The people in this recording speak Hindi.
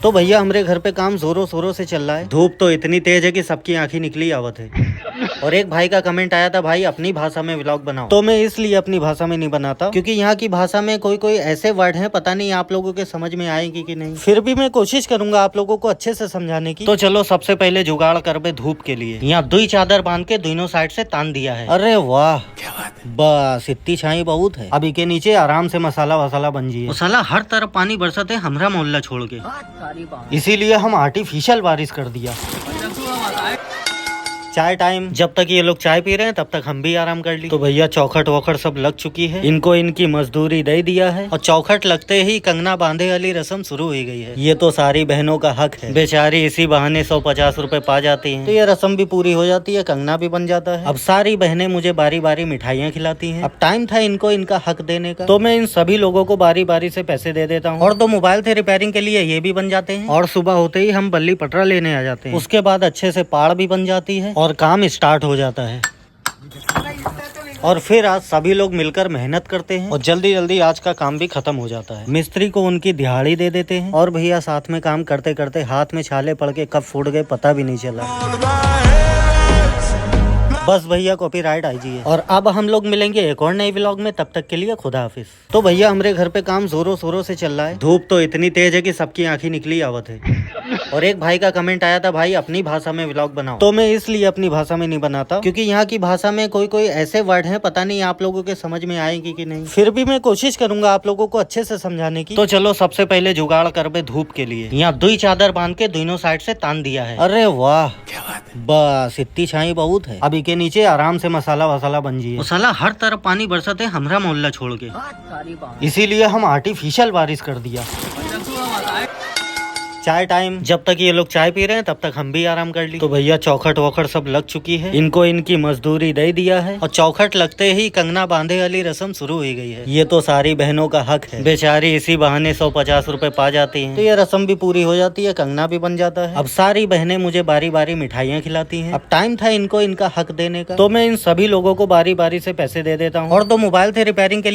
तो भैया हमारे घर पे काम जोरों शोरों से चल रहा है। धूप तो इतनी तेज है कि सबकी आंखें निकली आवत है। और एक भाई का कमेंट आया था, भाई अपनी भाषा में व्लॉग बनाओ। तो मैं इसलिए अपनी भाषा में नहीं बनाता क्योंकि यहाँ की भाषा में कोई कोई ऐसे वर्ड हैं, पता नहीं आप लोगों के समझ में आएंगे कि नहीं। फिर भी मैं कोशिश करूंगा आप लोगों को अच्छे से समझाने की। तो चलो सबसे पहले जुगाड़ कर बे धूप के लिए। यहाँ 2 चादर बांध के दोनों साइड से तान दिया है। अरे वाह, क्या बात है। बस इतनी छाई बहुत है। अब इके नीचे आराम से मसाला वसाला बन जाए। साला हर तरफ पानी बरसते हमरा मोहल्ला छोड़ के, इसीलिए हम आर्टिफिशियल बारिश कर दिया। चाय टाइम, जब तक ये लोग चाय पी रहे हैं तब तक हम भी आराम कर ली। तो भैया चौखट वौखट सब लग चुकी है, इनको इनकी मजदूरी दे दिया है और चौखट लगते ही कंगना बांधे वाली रस्म शुरू हो गई है। ये तो सारी बहनों का हक है, बेचारी इसी बहाने 150 रुपए पा जाती हैं। तो ये रस्म भी पूरी हो जाती है, कंगना भी बन जाता है। अब सारी बहनें मुझे बारी बारी मिठाइयाँ खिलाती है। अब टाइम था इनको इनका हक देने का, तो मैं इन सभी लोगों को बारी बारी से पैसे दे देता हूँ। और 2 मोबाइल थे रिपेयरिंग के लिए, ये भी बन जाते हैं। और सुबह होते ही हम बल्ली पटरा लेने आ जाते हैं। उसके बाद अच्छे से पाड़ भी बन जाती है और काम स्टार्ट हो जाता है। और फिर आज सभी लोग मिलकर मेहनत करते हैं और जल्दी जल्दी आज का काम भी खत्म हो जाता है। मिस्त्री को उनकी दिहाड़ी दे देते हैं और भैया साथ में काम करते करते हाथ में छाले पड़ के कब फूट गए पता भी नहीं चला। बस भैया कॉपीराइट आईजी। और अब हम लोग मिलेंगे एक और नए व्लॉग में, तब तक के लिए खुदा हाफिज। तो भैया हमारे घर पे काम जोरों शोरों से चल रहा है। धूप तो इतनी तेज है कि सबकी आंखें निकली आवत है। और एक भाई का कमेंट आया था, भाई अपनी भाषा में व्लॉग बनाओ। तो मैं इसलिए अपनी भाषा में नहीं बनाता क्योंकि यहाँ की भाषा में कोई कोई ऐसे वर्ड हैं, पता नहीं आप लोगों के समझ में आएंगे कि नहीं। फिर भी मैं कोशिश करूंगा आप लोगों को अच्छे से समझाने की। तो चलो सबसे पहले जुगाड़ कर बे धूप के लिए। यहाँ 2 चादर बांध के दोनों साइड से तान दिया है। अरे वाह, क्या बात है। बस इतनी छाई बहुत है। अब इके नीचे आराम से मसाला वसाला बन जाए। साला हर तरफ पानी बरसते हमरा मोहल्ला छोड़ के, इसीलिए हम आर्टिफिशियल बारिश कर दिया। चाय टाइम, जब तक ये लोग चाय पी रहे हैं तब तक हम भी आराम कर ली। तो भैया चौखट वौखट सब लग चुकी है, इनको इनकी मजदूरी दे दिया है और चौखट लगते ही कंगना बांधे वाली रस्म शुरू हो गई है। ये तो सारी बहनों का हक है, बेचारी इसी बहाने 150 रुपए पा जाती हैं। तो ये रस्म भी पूरी हो जाती है, कंगना भी बन जाता है। अब सारी बहनें मुझे बारी बारी मिठाइयाँ खिलाती है। अब टाइम था इनको इनका हक देने का, तो मैं इन सभी लोगों को बारी बारी से पैसे दे देता हूँ। और 2 मोबाइल थे रिपेयरिंग के लिए।